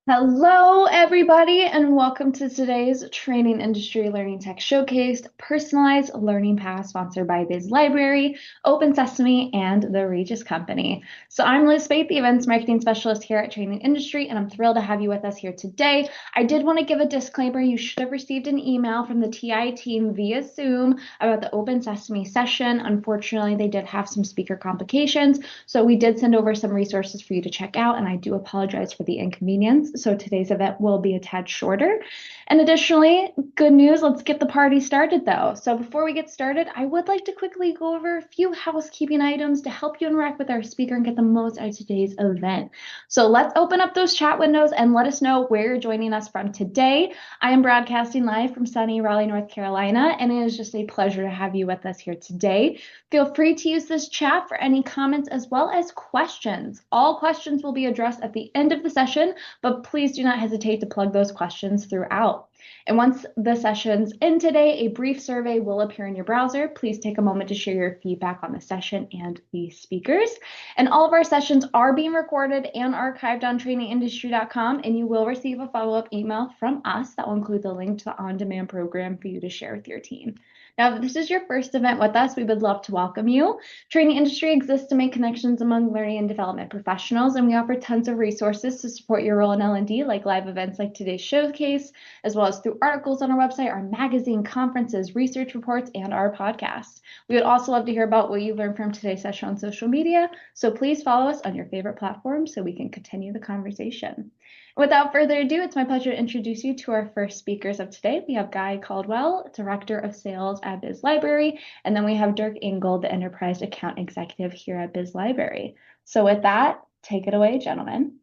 Hello, everybody, and welcome to today's Training Industry Learning Tech Showcase, Personalized Learning Path, sponsored by BizLibrary, Open Sesame, and the Regis Company. So I'm Liz Spate, the Events Marketing Specialist here at Training Industry, and I'm thrilled to have you with us here today. I did want to give a disclaimer. You should have received an email from the TI team via Zoom about the Open Sesame session. Unfortunately, they did have some speaker complications, so we did send over some resources for you to check out, and I do apologize for the inconvenience. So today's event will be a tad shorter. And additionally, good news, let's get the party started though. So before we get started, I would like to quickly go over a few housekeeping items to help you interact with our speaker and get the most out of today's event. So let's open up those chat windows and let us know where you're joining us from today. I am broadcasting live from sunny Raleigh, North Carolina, and it is just a pleasure to have you with us here today. Feel free to use this chat for any comments as well as questions. All questions will be addressed at the end of the session, but please do not hesitate to plug those questions throughout. And once the sessions end today, a brief survey will appear in your browser. Please take a moment to share your feedback on the session and the speakers. And all of our sessions are being recorded and archived on trainingindustry.com, and you will receive a follow-up email from us that will include the link to the on-demand program for you to share with your team. Now, if this is your first event with us, we would love to welcome you. Training Industry exists to make connections among learning and development professionals, and we offer tons of resources to support your role in L&D, like live events like today's showcase, as well as through articles on our website, our magazine, conferences, research reports, and our podcast. We would also love to hear about what you learned from today's session on social media, so please follow us on your favorite platform so we can continue the conversation. Without further ado, it's my pleasure to introduce you to our first speakers of today. We have Guy Caldwell, Director of Sales at BizLibrary, and then we have Dirk Engel, the Enterprise Account Executive here at BizLibrary. So with that, take it away, gentlemen.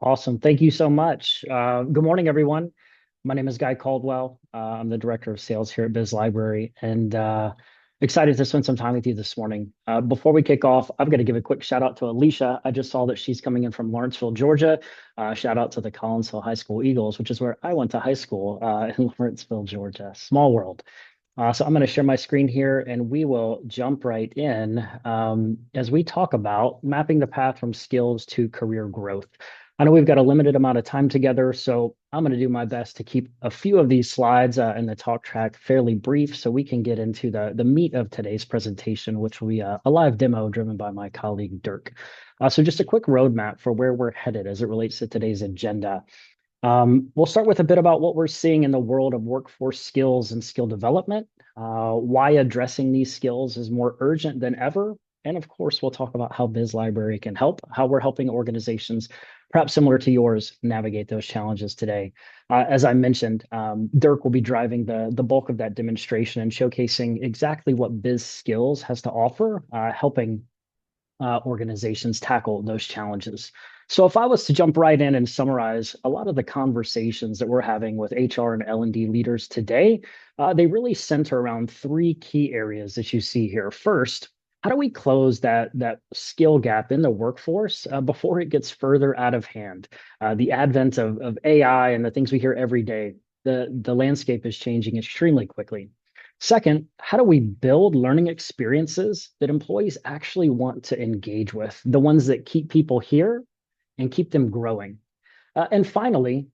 Awesome. Thank you so much. Good morning, everyone. My name is Guy Caldwell. I'm the Director of Sales here at BizLibrary, and excited to spend some time with you this morning. Before we kick off, I've got to give a quick shout out to Alicia. I just saw that she's coming in from Lawrenceville, Georgia. Shout out to the Collinsville High School Eagles, which is where I went to high school in Lawrenceville, Georgia. Small world. So I'm going to share my screen here and we will jump right in as we talk about mapping the path from skills to career growth. I know we've got a limited amount of time together, so I'm going to do my best to keep a few of these slides in the talk track fairly brief so we can get into the meat of today's presentation, which will be a live demo driven by my colleague Dirk. So just a quick roadmap for where we're headed as it relates to today's agenda. We'll start with a bit about what we're seeing in the world of workforce skills and skill development, why addressing these skills is more urgent than ever. And of course, we'll talk about how BizLibrary can help, how we're helping organizations, perhaps similar to yours, navigate those challenges today. As I mentioned, Dirk will be driving the bulk of that demonstration and showcasing exactly what BizSkills has to offer, helping organizations tackle those challenges. So if I was to jump right in and summarize a lot of the conversations that we're having with HR and L&D leaders today, they really center around three key areas that you see here. First, how do we close that skill gap in the workforce before it gets further out of hand? The advent of AI and the things we hear every day, the landscape is changing extremely quickly. Second, how do we build learning experiences that employees actually want to engage with, the ones that keep people here and keep them growing? And finally,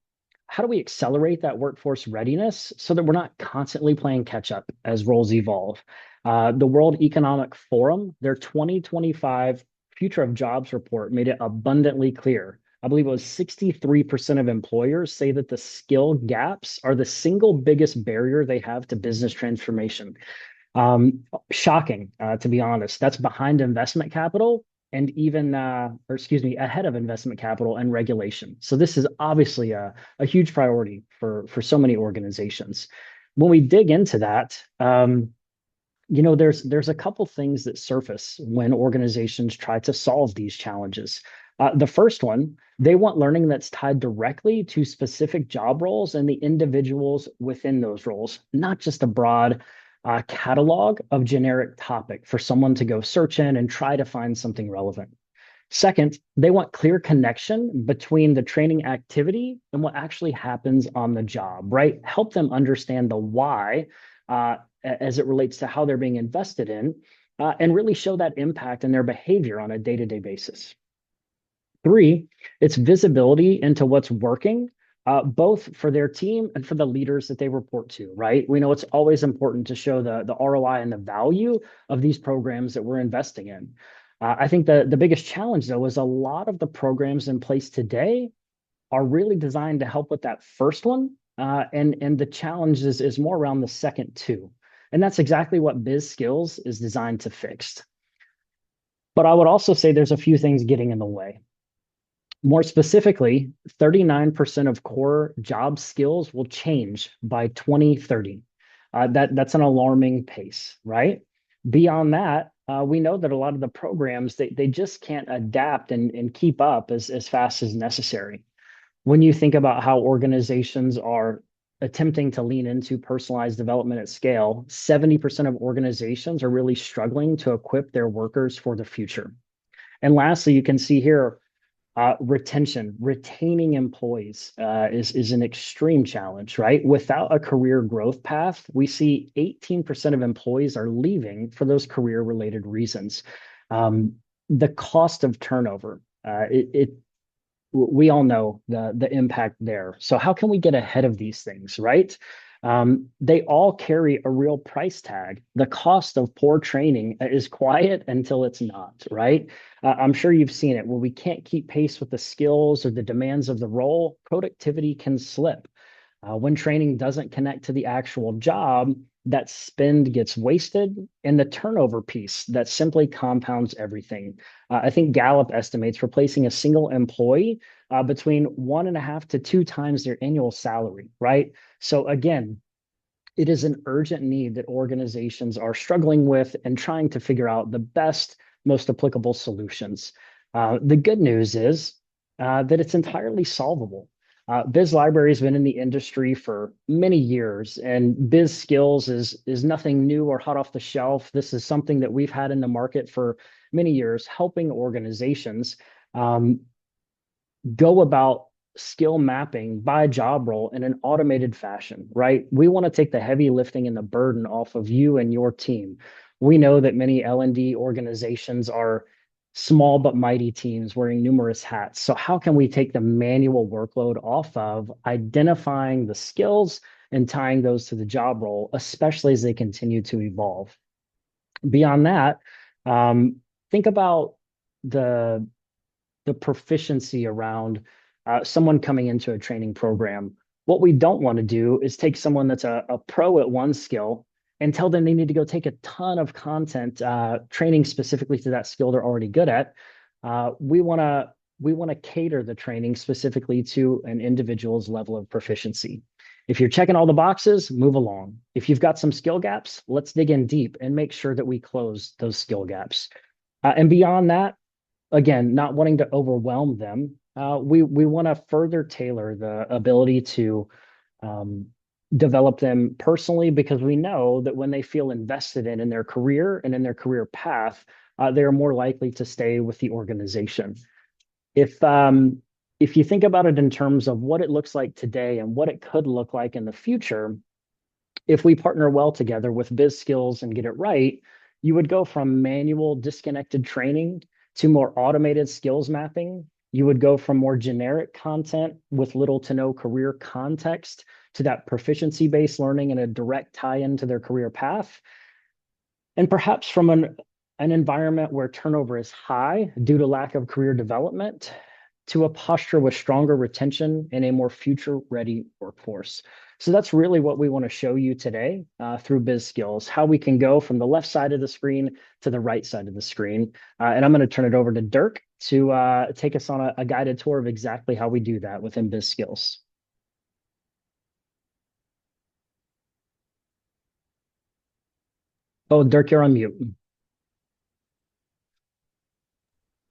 how do we accelerate that workforce readiness so that we're not constantly playing catch up as roles evolve? The World Economic Forum, their 2025 Future of Jobs report made it abundantly clear. I believe it was 63% of employers say that the skill gaps are the single biggest barrier they have to business transformation. Shocking, to be honest. That's behind investment capital and even, ahead of investment capital and regulation. So this is obviously a huge priority for so many organizations. When we dig into that, there's a couple things that surface when organizations try to solve these challenges. The first one, they want learning that's tied directly to specific job roles and the individuals within those roles, not just a broad catalog of generic topic for someone to go search in and try to find something relevant. Second, they want clear connection between the training activity and what actually happens on the job, right? Help them understand the why as it relates to how they're being invested in and really show that impact in their behavior on a day-to-day basis. Three It's visibility into what's working, both for their team and for the leaders that they report to, right? We know it's always important to show the ROI and the value of these programs that we're investing in. I think the biggest challenge, though, is a lot of the programs in place today are really designed to help with that first one. And the challenge is more around the second two. And that's exactly what BizSkills is designed to fix. But I would also say there's a few things getting in the way. More specifically, 39% of core job skills will change by 2030. That's an alarming pace, right? Beyond that, we know that a lot of the programs, they just can't adapt and keep up as fast as necessary. When you think about how organizations are attempting to lean into personalized development at scale, 70% of organizations are really struggling to equip their workers for the future. And lastly, you can see here retaining employees is an extreme challenge, right? Without a career growth path, we see 18% of employees are leaving for those career related reasons. The cost of turnover, we all know the impact there. So how can we get ahead of these things, right? They all carry a real price tag. The cost of poor training is quiet until it's not, right? I'm sure you've seen it. When we can't keep pace with the skills or the demands of the role, productivity can slip. When training doesn't connect to the actual job, that spend gets wasted, and the turnover piece that simply compounds everything. I think Gallup estimates replacing a single employee between 1.5 to 2 times their annual salary, right? So again, it is an urgent need that organizations are struggling with and trying to figure out the best, most applicable solutions. The good news is that it's entirely solvable. BizLibrary has been in the industry for many years, and BizSkills is nothing new or hot off the shelf. This is something that we've had in the market for many years, helping organizations go about skill mapping by job role in an automated fashion, right? We want to take the heavy lifting and the burden off of you and your team. We know that many L&D organizations are small but mighty teams wearing numerous hats. So how can we take the manual workload off of identifying the skills and tying those to the job role, especially as they continue to evolve? Beyond that, think about the proficiency around someone coming into a training program. What we don't want to do is take someone that's a pro at one skill and tell them they need to go take a ton of content training specifically to that skill they're already good at. We want to cater the training specifically to an individual's level of proficiency. If you're checking all the boxes, move along. If you've got some skill gaps, let's dig in deep and make sure that we close those skill gaps. And beyond that, again, not wanting to overwhelm them, we want to further tailor the ability to develop them personally, because we know that when they feel invested in their career and in their career path, they are more likely to stay with the organization. If you think about it in terms of what it looks like today and what it could look like in the future, if we partner well together with BizSkills and get it right, you would go from manual disconnected training to more automated skills mapping. You would go from more generic content with little to no career context to that proficiency-based learning and a direct tie-in to their career path. And perhaps from an environment where turnover is high due to lack of career development to a posture with stronger retention and a more future-ready workforce. So that's really what we want to show you today through BizSkills, how we can go from the left side of the screen to the right side of the screen. And I'm going to turn it over to Dirk to take us on a guided tour of exactly how we do that within BizSkills. Oh, Dirk, you're on mute.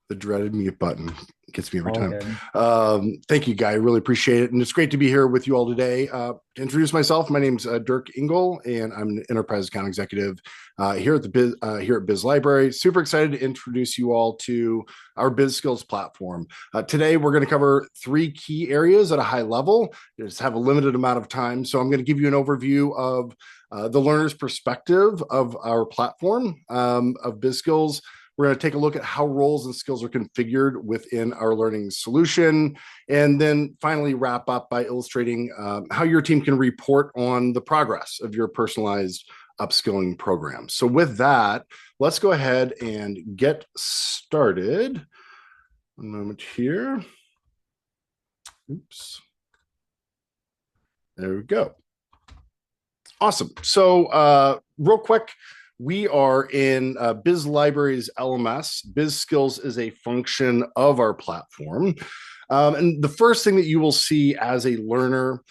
The dreaded mute button gets me every All time. good. Thank you, Guy. I really appreciate it. And it's great to be here with you all today. To introduce myself, my name's Dirk Engel, and I'm an enterprise account executive here at BizLibrary. Super excited to introduce you all to our BizSkills platform. Today, we're going to cover 3 key areas at a high level. We just have a limited amount of time, so I'm going to give you an overview of the learner's perspective of our platform of BizSkills. We're going to take a look at how roles and skills are configured within our learning solution, and then finally wrap up by illustrating how your team can report on the progress of your personalized upskilling program. So with that, let's go ahead and get started. One moment here. Oops. There we go. Awesome. So real quick, we are in BizLibrary's LMS. BizSkills is a function of our platform. And the first thing that you will see as a learner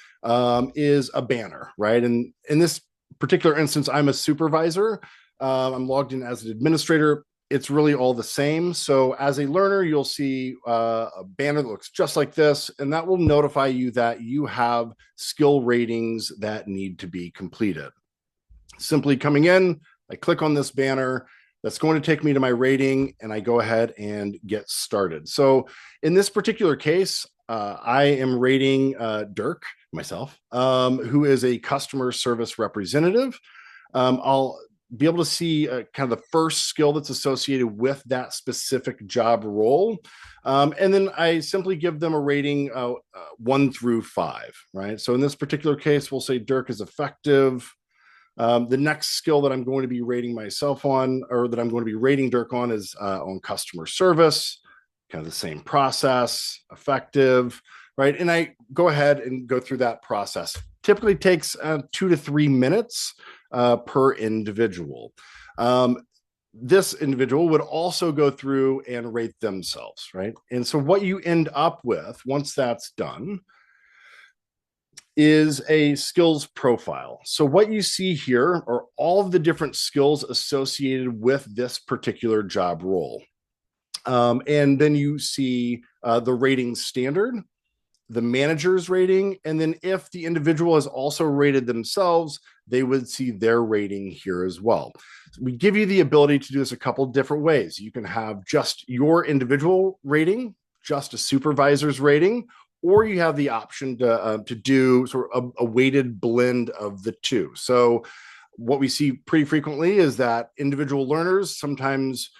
is a banner, right? And in this particular instance, I'm a supervisor. I'm logged in as an administrator. It's really all the same. So as a learner, you'll see a banner that looks just like this, and that will notify you that you have skill ratings that need to be completed. Simply coming in, I click on this banner. That's going to take me to my rating, and I go ahead and get started. So in this particular case, I am rating Dirk, myself, who is a customer service representative. I'll be able to see kind of the first skill that's associated with that specific job role. And then I simply give them a rating 1 through 5, right? So in this particular case, we'll say Dirk is effective. The next skill that I'm going to be rating myself on, or that I'm going to be rating Dirk on, is on customer service, kind of the same process, effective, right? And I go ahead and go through that process. Typically takes 2 to 3 minutes per individual. This individual would also go through and rate themselves, right? And so what you end up with once that's done is a skills profile. So what you see here are all of the different skills associated with this particular job role. And then you see the rating standard, the manager's rating, and then if the individual has also rated themselves, they would see their rating here as well. We give you the ability to do this a couple different ways. You can have just your individual rating, just a supervisor's rating, or you have the option to do sort of a weighted blend of the two. So what we see pretty frequently is that individual learners sometimes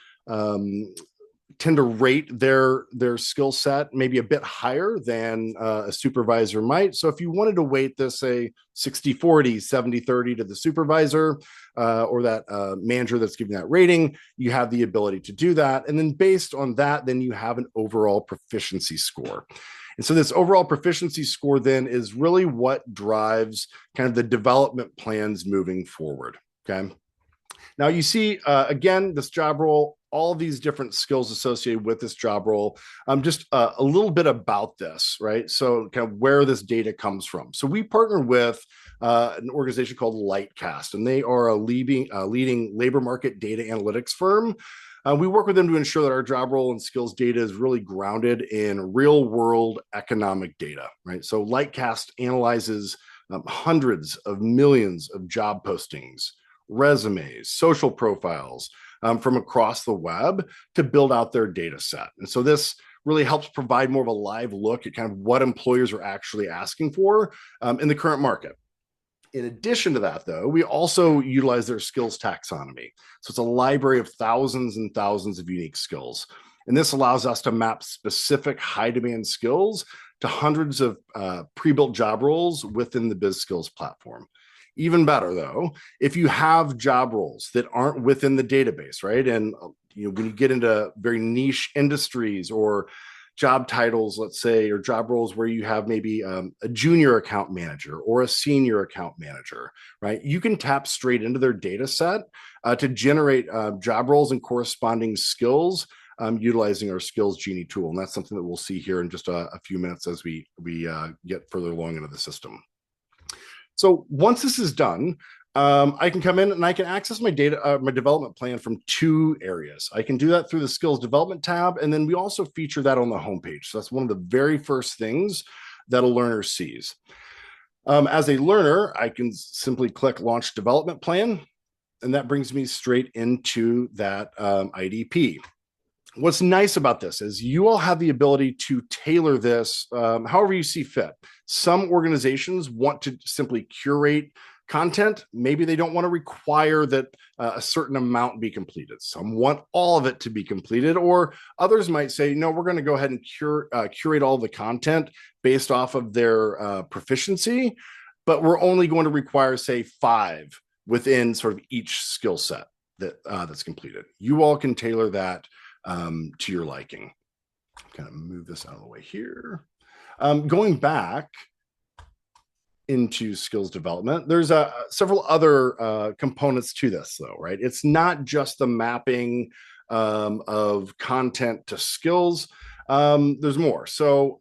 tend to rate their skill set maybe a bit higher than a supervisor might. So if you wanted to weight this, say 60-40, 70-30 to the supervisor or that manager that's giving that rating, you have the ability to do that. And then based on that, then you have an overall proficiency score. And so this overall proficiency score then is really what drives kind of the development plans moving forward, okay? Now you see, again, this job role, all these different skills associated with this job role. Just a little bit about this, right? So kind of where this data comes from. So we partner with an organization called Lightcast, and they are a leading labor market data analytics firm. We work with them to ensure that our job role and skills data is really grounded in real world economic data, right? So Lightcast analyzes hundreds of millions of job postings, resumes, social profiles from across the web to build out their data set. And so this really helps provide more of a live look at kind of what employers are actually asking for in the current market. In addition to that, though, we also utilize their skills taxonomy. So it's a library of thousands and thousands of unique skills. And this allows us to map specific high demand skills to hundreds of pre-built job roles within the BizSkills platform. Even better, though, if you have job roles that aren't within the database, right? And when you get into very niche industries or job titles, let's say, or job roles where you have maybe a junior account manager or a senior account manager, right? You can tap straight into their data set to generate job roles and corresponding skills utilizing our Skills Genie tool. And that's something that we'll see here in just a few minutes as we get further along into the system. So once this is done, I can come in and I can access my data, my development plan from 2 areas. I can do that through the skills development tab, and then we also feature that on the homepage. So that's one of the very first things that a learner sees. As a learner, I can simply click Launch Development Plan, and that brings me straight into that IDP. What's nice about this is you all have the ability to tailor this however you see fit. Some organizations want to simply curate content, maybe they don't want to require that a certain amount be completed. Some want all of it to be completed, or others might say, no, we're going to go ahead and curate all the content based off of their proficiency, but we're only going to require, say, 5 within sort of each skill set that's completed. You all can tailor that to your liking. Kind of move this out of the way here. Going back into skills development, there's several other components to this, though, right? It's not just the mapping of content to skills. There's more. So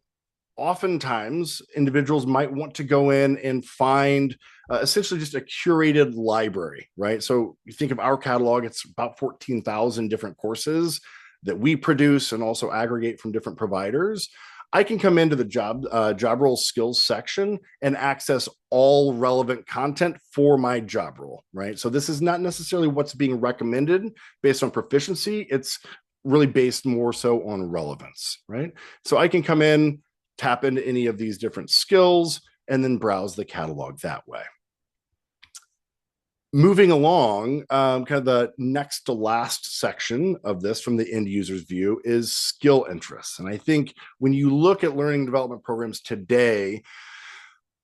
oftentimes individuals might want to go in and find essentially just a curated library, right? So you think of our catalog, it's about 14,000 different courses that we produce and also aggregate from different providers. I can come into the job role skills section and access all relevant content for my job role, right? So this is not necessarily what's being recommended based on proficiency. It's really based more so on relevance, right? So I can come in, tap into any of these different skills, and then browse the catalog that way. Moving along, kind of the next to last section of this from the end user's view is skill interests. And I think when you look at learning development programs today,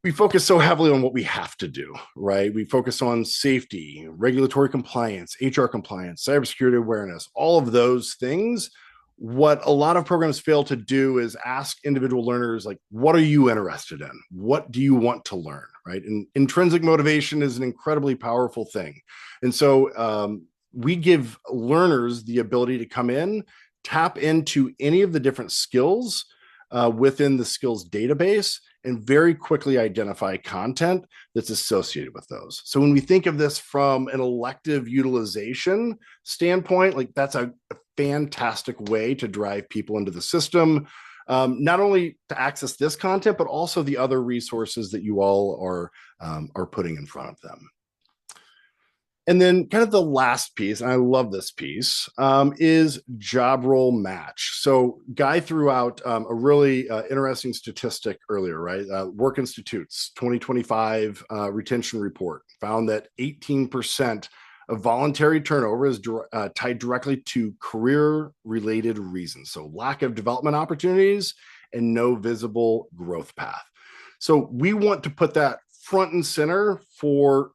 we focus so heavily on what we have to do, right? We focus on safety, regulatory compliance, HR compliance, cybersecurity awareness, all of those things. What a lot of programs fail to do is ask individual learners, like, what are you interested in? What do you want to learn, right? And intrinsic motivation is an incredibly powerful thing. And so we give learners the ability to come in, tap into any of the different skills within the skills database, and very quickly identify content that's associated with those. So when we think of this from an elective utilization standpoint, like that's a fantastic way to drive people into the system, not only to access this content, but also the other resources that you all are putting in front of them. And then kind of the last piece, and I love this piece, is job role match. So Guy threw out a really interesting statistic earlier, right? Work Institute's 2025 retention report found that 18% of voluntary turnover is tied directly to career-related reasons. So lack of development opportunities and no visible growth path. So we want to put that front and center for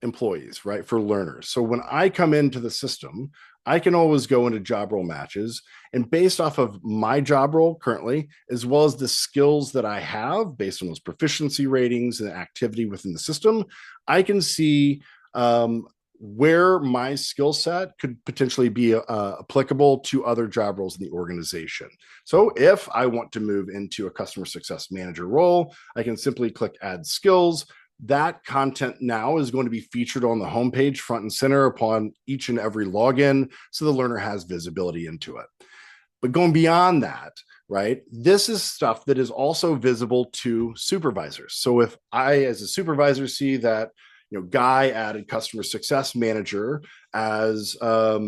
employees, right? For learners. So when I come into the system, I can always go into job role matches, and based off of my job role currently, as well as the skills that I have based on those proficiency ratings and activity within the system, I can see where my skill set could potentially be applicable to other job roles in the organization. So if I want to move into a customer success manager role, I can simply click add skills. That content now is going to be featured on the homepage front and center upon each and every login, so the learner has visibility into it. But going beyond that, right, this is stuff that is also visible to supervisors. So if I, as a supervisor, see that Guy added customer success manager as a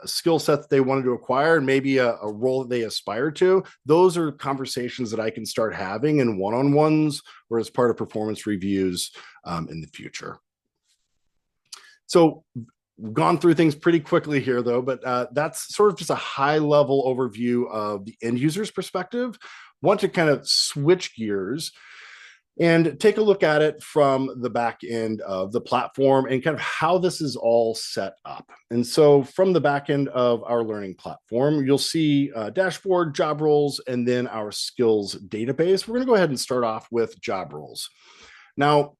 skill set that they wanted to acquire, and maybe a role that they aspire to, those are conversations that I can start having in one-on-ones or as part of performance reviews in the future. So we've gone through things pretty quickly here, though, but that's sort of just a high-level overview of the end user's perspective. Want to kind of switch gears and take a look at it from the back end of the platform and kind of how this is all set up. And so from the back end of our learning platform, you'll see dashboard, job roles, and then our skills database. We're going to go ahead and start off with job roles. Now,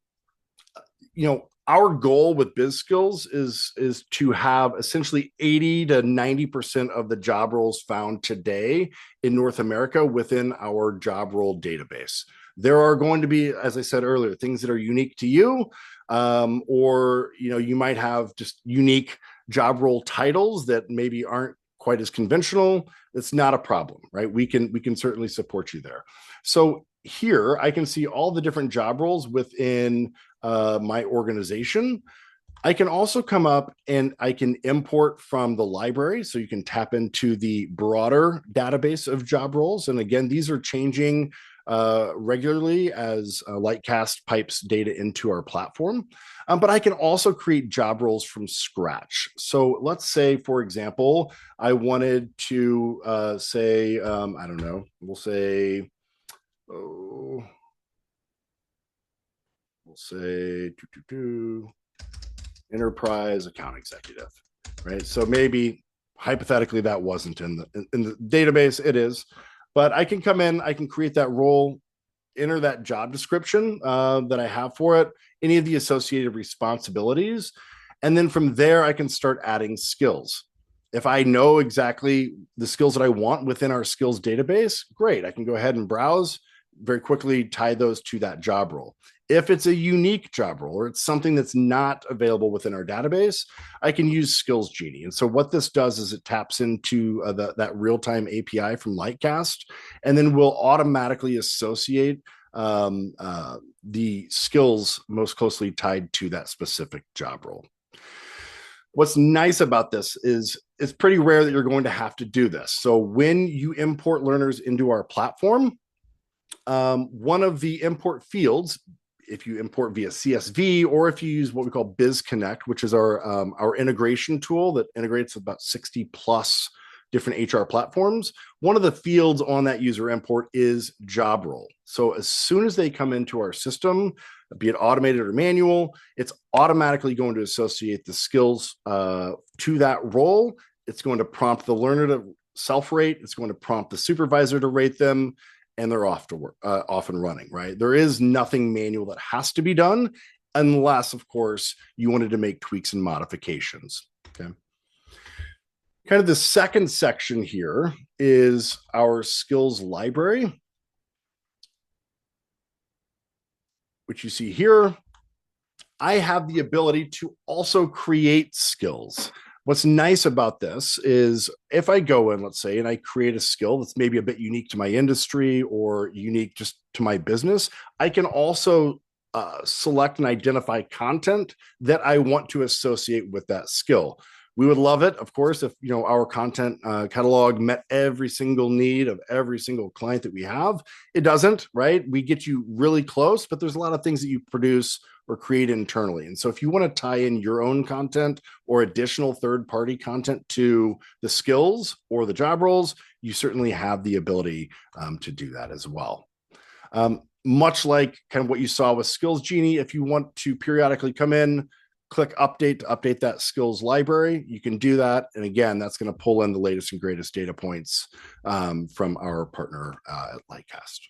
our goal with BizSkills is to have essentially 80 to 90% of the job roles found today in North America within our job role database. There are going to be, as I said earlier, things that are unique to you, or you might have just unique job role titles that maybe aren't quite as conventional. It's not a problem, right? We can certainly support you there. So here I can see all the different job roles within my organization. I can also come up and I can import from the library, so you can tap into the broader database of job roles. And again, these are changing regularly as Lightcast pipes data into our platform. But I can also create job roles from scratch. So let's say, for example, I wanted to say, I don't know, we'll say, oh, we'll say, enterprise account executive, right? So maybe hypothetically that wasn't in the database. It is, but I can come in, I can create that role, enter that job description that I have for it, any of the associated responsibilities, and then from there I can start adding skills. If I know exactly the skills that I want within our skills database, great. I can go ahead and browse, very quickly tie those to that job role. If it's a unique job role or it's something that's not available within our database, I can use Skills Genie. And so what this does is it taps into that real-time API from Lightcast, and then we'll automatically associate the skills most closely tied to that specific job role. What's nice about this is it's pretty rare that you're going to have to do this. So when you import learners into our platform, one of the import fields, if you import via CSV or if you use what we call BizConnect, which is our integration tool that integrates about 60 plus different HR platforms, one of the fields on that user import is job role. So as soon as they come into our system, be it automated or manual, it's automatically going to associate the skills to that role. It's going to prompt the learner to self-rate. It's going to prompt the supervisor to rate them, and they're off to work, off and running, right? There is nothing manual that has to be done unless, of course, you wanted to make tweaks and modifications, okay? Kind of the second section here is our skills library, which you see here. I have the ability to also create skills. What's nice about this is if I go in, let's say, and I create a skill that's maybe a bit unique to my industry or unique just to my business, I can also select and identify content that I want to associate with that skill. We would love it, of course, if our content catalog met every single need of every single client that we have. It doesn't, right? We get you really close, but there's a lot of things that you produce or create internally. And so if you want to tie in your own content or additional third-party content to the skills or the job roles, you certainly have the ability to do that as well. Much like kind of what you saw with Skills Genie, if you want to periodically come in, click update to update that skills library, you can do that. And again, that's going to pull in the latest and greatest data points from our partner at Lightcast.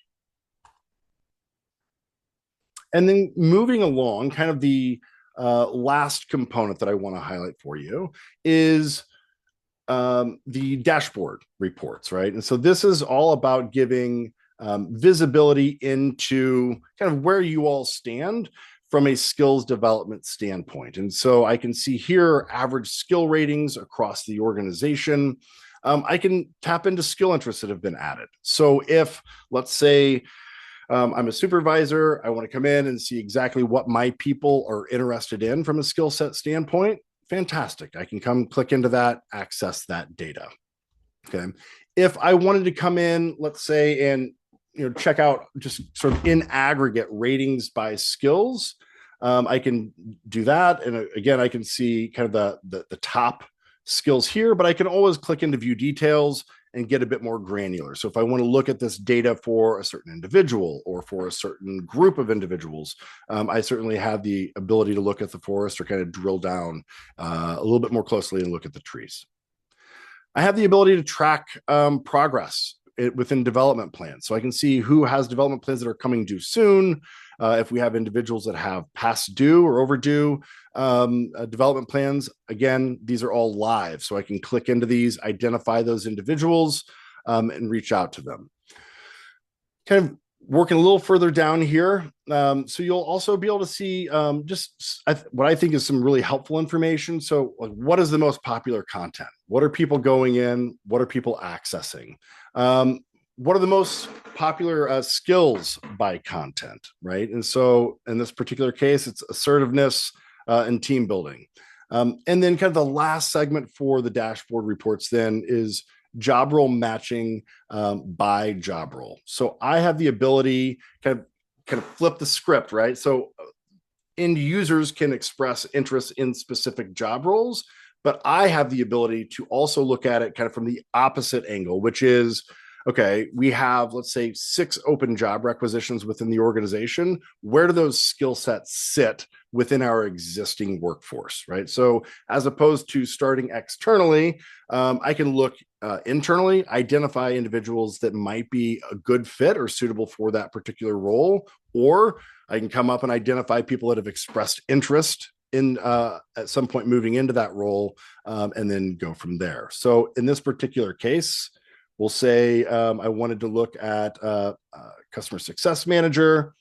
And then moving along, kind of the last component that I want to highlight for you is the dashboard reports, right? And so this is all about giving visibility into kind of where you all stand from a skills development standpoint. And so I can see here average skill ratings across the organization. I can tap into skill interests that have been added. So if, let's say, I'm a supervisor, I want to come in and see exactly what my people are interested in from a skill set standpoint, fantastic. I can come click into that, access that data. Okay. If I wanted to come in, let's say, and check out just sort of in aggregate ratings by skills, I can do that. And again, I can see kind of the top skills here, but I can always click into view details and get a bit more granular. So if I want to look at this data for a certain individual or for a certain group of individuals, I certainly have the ability to look at the forest or kind of drill down a little bit more closely and look at the trees. I have the ability to track progress within development plans. So I can see who has development plans that are coming due soon. If we have individuals that have past due or overdue development plans, again, these are all live. So I can click into these, identify those individuals, and reach out to them. Kind of working a little further down here. So you'll also be able to see just what I think is some really helpful information. So what is the most popular content? What are people going in? What are people accessing? What are the most popular skills by content, right? And so in this particular case, it's assertiveness and team building. And then kind of the last segment for the dashboard reports then is job role matching by job role. So I have the ability kind of flip the script, right? So end users can express interest in specific job roles, but I have the ability to also look at it kind of from the opposite angle, which is, okay, we have, let's say, 6 open job requisitions within the organization. Where do those skill sets sit within our existing workforce, right? So as opposed to starting externally, I can look internally, identify individuals that might be a good fit or suitable for that particular role, or I can come up and identify people that have expressed interest in at some point moving into that role, and then go from there. So in this particular case, we'll say I wanted to look at customer success manager,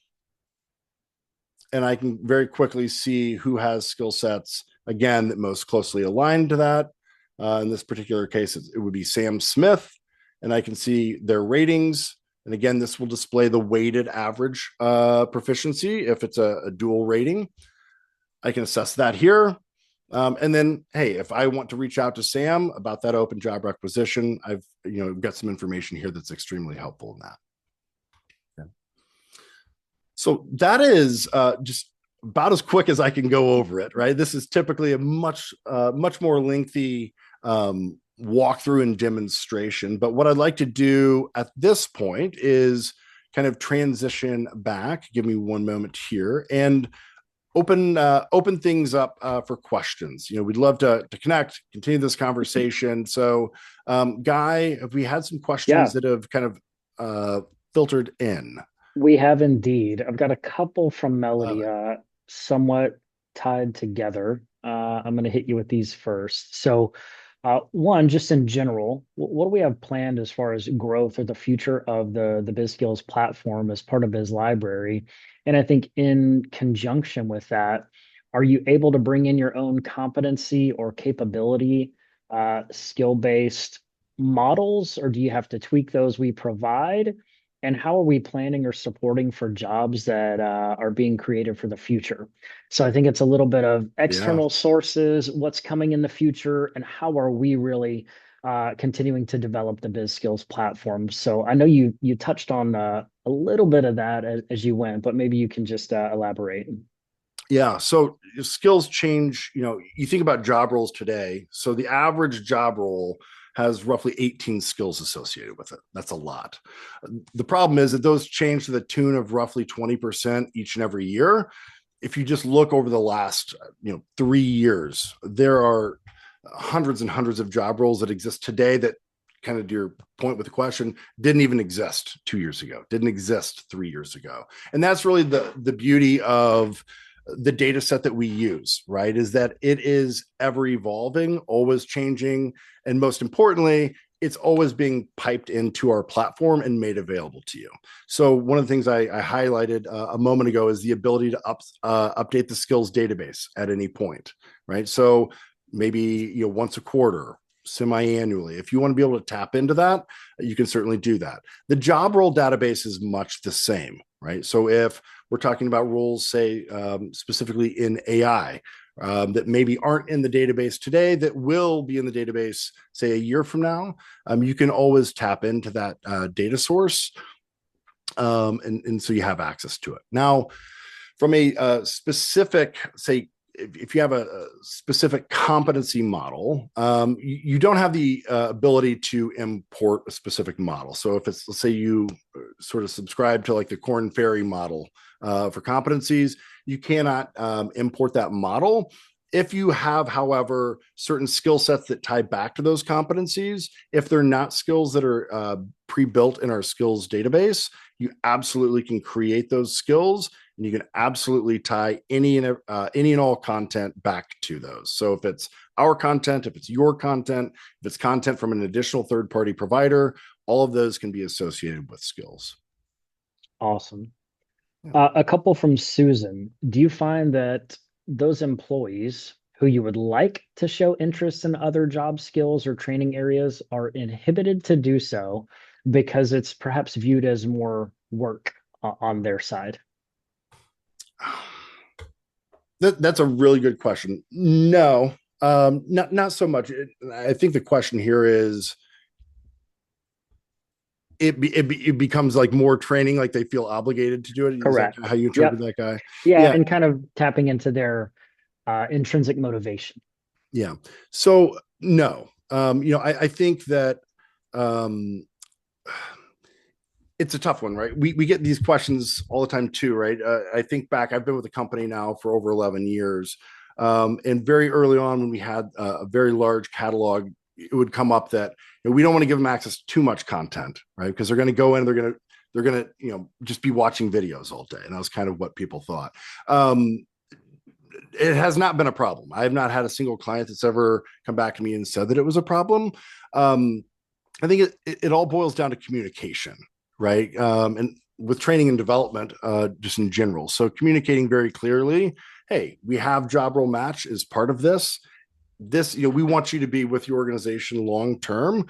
and I can very quickly see who has skill sets, again, that most closely aligned to that. In this particular case, it would be Sam Smith, and I can see their ratings. And again, this will display the weighted average proficiency if it's a dual rating. I can assess that here. And then, hey, if I want to reach out to Sam about that open job requisition, I've got some information here that's extremely helpful in that. Okay. So that is just about as quick as I can go over it, right? This is typically a much more lengthy walkthrough and demonstration. But what I'd like to do at this point is kind of transition back. Give me one moment here and open things up for questions. We'd love to connect, continue this conversation. So, Guy, have we had some questions that have kind of filtered in? We have indeed. I've got a couple from Melody, somewhat tied together. I'm going to hit you with these first. So, one, just in general, what do we have planned as far as growth or the future of the BizSkills platform as part of BizLibrary? And I think in conjunction with that, are you able to bring in your own competency or capability, skill-based models, or do you have to tweak those we provide? And how are we planning or supporting for jobs that are being created for the future? So I think it's a little bit of external sources, what's coming in the future, and how are we really continuing to develop the BizSkills platform. So I know you touched on a little bit of that as you went, but maybe you can just elaborate. Yeah. So skills change. You think about job roles today. So the average job role has roughly 18 skills associated with it. That's a lot. The problem is that those change to the tune of roughly 20% each and every year. If you just look over the last 3 years, there are hundreds and hundreds of job roles that exist today that, kind of to your point with the question, didn't even exist 2 years ago, didn't exist 3 years ago. And that's really the beauty of the data set that we use, right? Is that it is ever evolving, always changing. And most importantly, it's always being piped into our platform and made available to you. So one of the things I highlighted a moment ago is the ability to update the skills database at any point, right? So maybe once a quarter, semi-annually. If you want to be able to tap into that, you can certainly do that. The job role database is much the same, right? So if we're talking about roles, say, specifically in AI, that maybe aren't in the database today, that will be in the database, say, a year from now, you can always tap into that data source. And so you have access to it. Now, from a specific, say, if you have a specific competency model, you don't have the ability to import a specific model. So if it's, let's say you sort of subscribe to like the Korn Ferry model for competencies, you cannot import that model. If you have, however, certain skill sets that tie back to those competencies, if they're not skills that are pre-built in our skills database, you absolutely can create those skills, and you can absolutely tie any and all content back to those. So if it's our content, if it's your content, if it's content from an additional third-party provider, all of those can be associated with skills. Awesome. A couple from Susan. Do you find that those employees who you would like to show interest in other job skills or training areas are inhibited to do so because it's perhaps viewed as more work on their side? That's a really good question. No, not so much. I think the question here is, it becomes like more training, like they feel obligated to do it. Is that Correct. how you interpret Yep. that guy? Yeah, Yeah, and kind of tapping into their intrinsic motivation. yeah. So no, I think that um, it's a tough one, right? We get these questions all the time too, right? I think back, I've been with the company now for over 11 years. And very early on, when we had a very large catalog, it would come up that we don't want to give them access to too much content, right? Because they're going to go in, they're going to, just be watching videos all day. And that was kind of what people thought. It has not been a problem. I have not had a single client that's ever come back to me and said that it was a problem. Um, I think it all boils down to communication, right? And with training and development, just in general. So communicating very clearly, hey, we have job role match as part of this. We want you to be with your organization long term.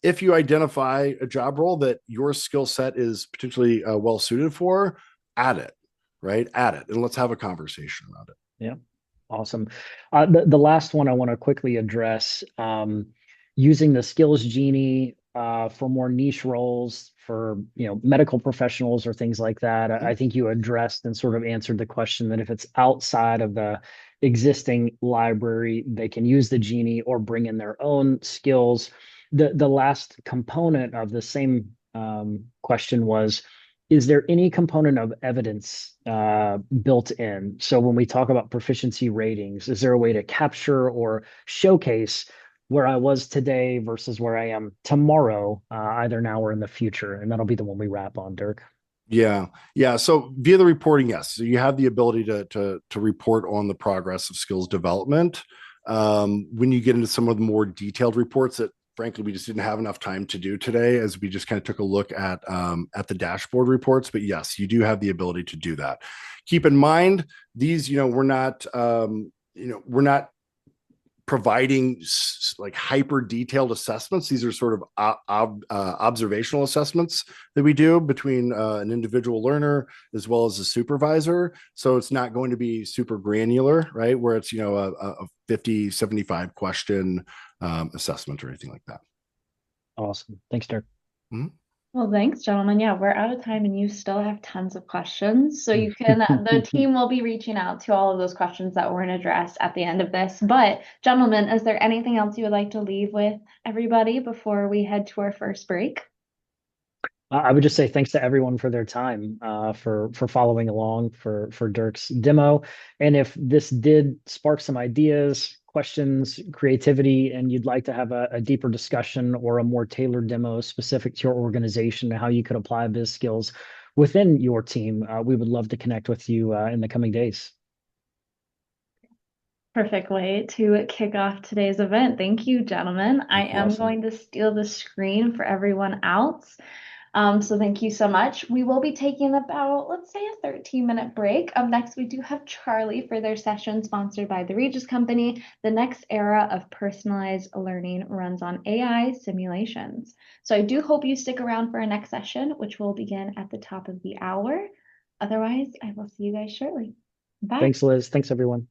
If you identify a job role that your skill set is potentially well suited for, add it, right? Add it, and let's have a conversation about it. Yeah, awesome. The last one I want to quickly address, using the skills genie for more niche roles for medical professionals or things like that. I think you addressed and sort of answered the question that if it's outside of the existing library, they can use the genie or bring in their own skills. The last component of the same question was, is there any component of evidence built in? So when we talk about proficiency ratings, is there a way to capture or showcase where I was today versus where I am tomorrow, either now or in the future? And that'll be the one we wrap on, Dirk. Yeah, yeah. So via the reporting, yes. So you have the ability to report on the progress of skills development. When you get into some of the more detailed reports that, frankly, we just didn't have enough time to do today, as we just kind of took a look at the dashboard reports. But yes, you do have the ability to do that. Keep in mind, these, we're not providing like hyper detailed assessments. These are sort of observational assessments that we do between an individual learner as well as a supervisor. So it's not going to be super granular, right? Where it's, a 50, 75 question assessment or anything like that. Awesome. Thanks, Dirk. Mm-hmm. Well, thanks, gentlemen. Yeah, we're out of time and you still have tons of questions. So the team will be reaching out to all of those questions that weren't addressed at the end of this. But gentlemen, is there anything else you would like to leave with everybody before we head to our first break? I would just say thanks to everyone for their time, for following along for Dirk's demo. And if this did spark some ideas, questions, creativity, and you'd like to have a deeper discussion or a more tailored demo specific to your organization and how you could apply BizSkills within your team, we would love to connect with you in the coming days. Perfect way to kick off today's event. Thank you, gentlemen. I am going to steal the screen for everyone else. So thank you so much. We will be taking about, let's say, a 13-minute break. Up next, we do have Charlie for their session sponsored by the Regis Company. The next era of personalized learning runs on AI simulations. So I do hope you stick around for our next session, which will begin at the top of the hour. Otherwise, I will see you guys shortly. Bye. Thanks, Liz. Thanks, everyone.